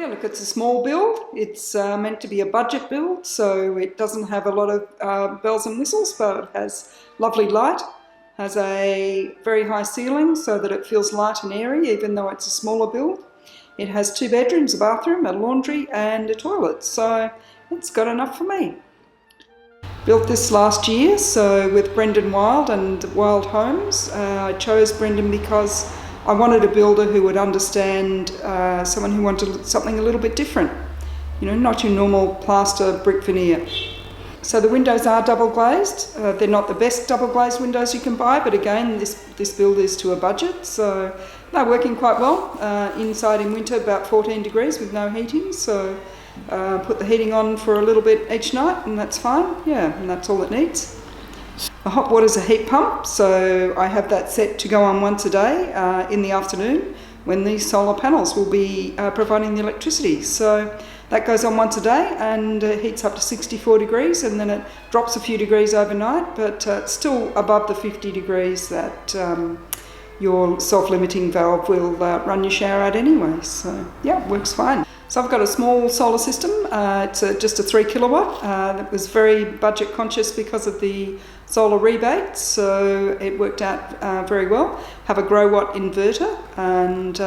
Yeah, look, it's a small build. It's meant to be a budget build, so it doesn't have a lot of bells and whistles, but it has lovely light, has a very high ceiling so that it feels light and airy even though it's a smaller build. It has 2 bedrooms, a bathroom, a laundry and a toilet, so it's got enough for me. Built this last year, so with Brendan Wild and Wild Homes. I chose Brendan because I wanted a builder who would understand someone who wanted something a little bit different. You know, not your normal plaster brick veneer. So the windows are double glazed. They're not the best double glazed windows you can buy, but again, this build is to a budget, so they're working quite well. Inside in winter about 14 degrees with no heating, so put the heating on for a little bit each night and that's fine. Yeah, and that's all it needs. The hot water's a heat pump, so I have that set to go on once a day in the afternoon when these solar panels will be providing the electricity. So that goes on once a day and heats up to 64 degrees, and then it drops a few degrees overnight, but it's still above the 50 degrees that your self-limiting valve will run your shower at anyway. So yeah, it works fine. So I've got a small solar system. It's just a 3 kilowatt. That was very budget conscious because of the solar rebate, so it worked out very well. Have a grow watt inverter, and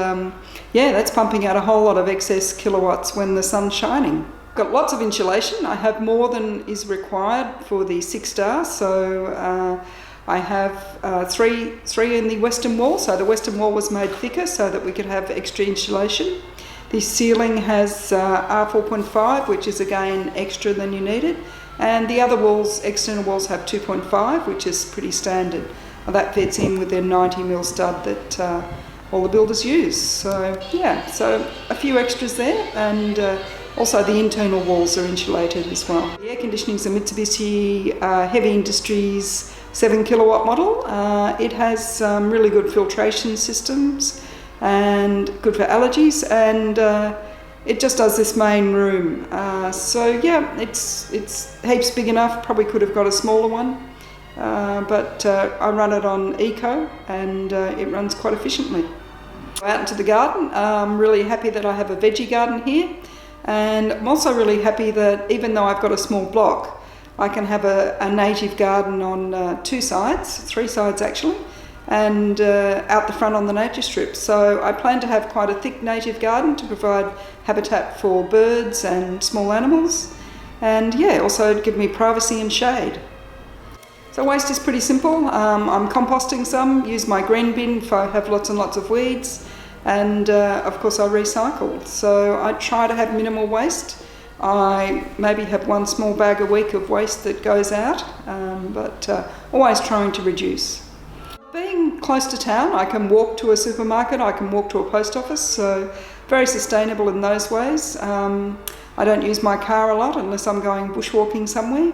yeah, that's pumping out a whole lot of excess kilowatts when the sun's shining. Got lots of insulation. I have more than is required for the 6-star, so I have three in the western wall. So the western wall was made thicker so that we could have extra insulation. The ceiling has R4.5, which is again extra than you needed, and the other walls, external walls, have 2.5, which is pretty standard. That fits in with their 90mm stud that all the builders use. So yeah, so a few extras there, and also the internal walls are insulated as well. The air conditioning is a Mitsubishi Heavy Industries 7 kilowatt model. It has really good filtration systems and good for allergies, and it just does this main room. So yeah, it's heaps big enough. Probably could have got a smaller one, but I run it on eco, and it runs quite efficiently. Out into the garden, I'm really happy that I have a veggie garden here, and I'm also really happy that even though I've got a small block, I can have a native garden on 2 sides, 3 sides actually, and out the front on the nature strip. So I plan to have quite a thick native garden to provide habitat for birds and small animals, and yeah, also give me privacy and shade. So waste is pretty simple. I'm composting some, use my green bin if I have lots and lots of weeds, and of course I recycle. So I try to have minimal waste. I maybe have 1 small bag a week of waste that goes out, but always trying to reduce. Being close to town, I can walk to a supermarket, I can walk to a post office, so very sustainable in those ways. I don't use my car a lot unless I'm going bushwalking somewhere.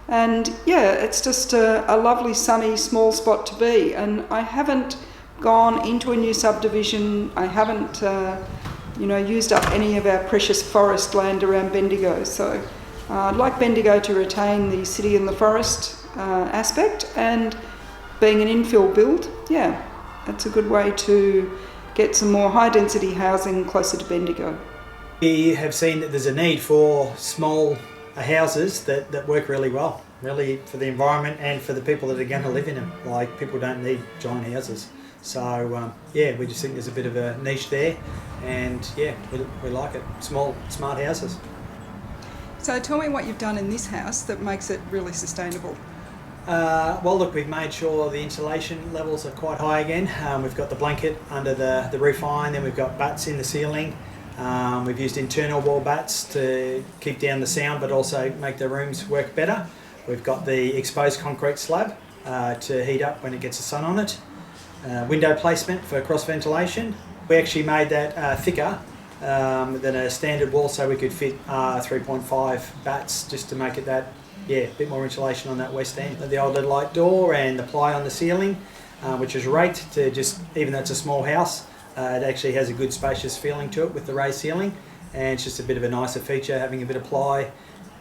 And yeah, it's just a lovely sunny small spot to be, and I haven't gone into a new subdivision. I haven't used up any of our precious forest land around Bendigo, so I'd like Bendigo to retain the city and the forest aspect, and being an infill build, yeah, that's a good way to get some more high density housing closer to Bendigo. We have seen that there's a need for small houses that work really well, really for the environment and for the people that are going to live in them. Like, people don't need giant houses. So yeah, we just think there's a bit of a niche there, and yeah, we like it. Small, smart houses. So tell me what you've done in this house that makes it really sustainable. Well, look, we've made sure the insulation levels are quite high again. We've got the blanket under the roof line, then we've got bats in the ceiling. We've used internal wall bats to keep down the sound but also make the rooms work better. We've got the exposed concrete slab to heat up when it gets the sun on it. Window placement for cross ventilation. We actually made that thicker than a standard wall, so we could fit 3.5 bats just to make it that, yeah, a bit more insulation on that west end. The old little light door and the ply on the ceiling, which is great to just, even though it's a small house, it actually has a good spacious feeling to it with the raised ceiling, and it's just a bit of a nicer feature having a bit of ply,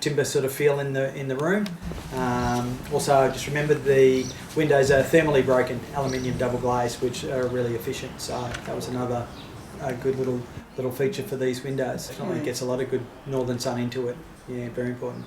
timber sort of feel in the room. Also, just remember the windows are thermally broken, aluminium double glazed, which are really efficient. So that was another a good little feature for these windows. It gets a lot of good northern sun into it. Yeah, very important.